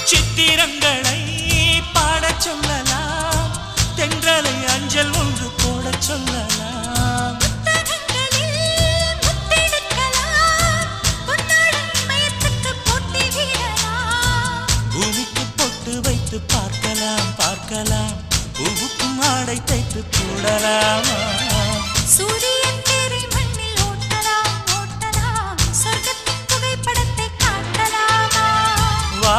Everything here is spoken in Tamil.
சித்திரங்களை பாடச் சொல்லலாம், தென்றலை அஞ்சல் ஒன்று போடச் சொல்லலாம். பூமிக்கு பொட்டு வைத்து பார்க்கலாம் பார்க்கலாம், பூவுக்கும் ஆடை தைத்து போடலாமா? சூரியன் தேரை மண்ணில் ஓட்டலாம் ஓட்டலாம், சொர்க்கத்தின் புகைப்படத்தை காட்டலாமா? வா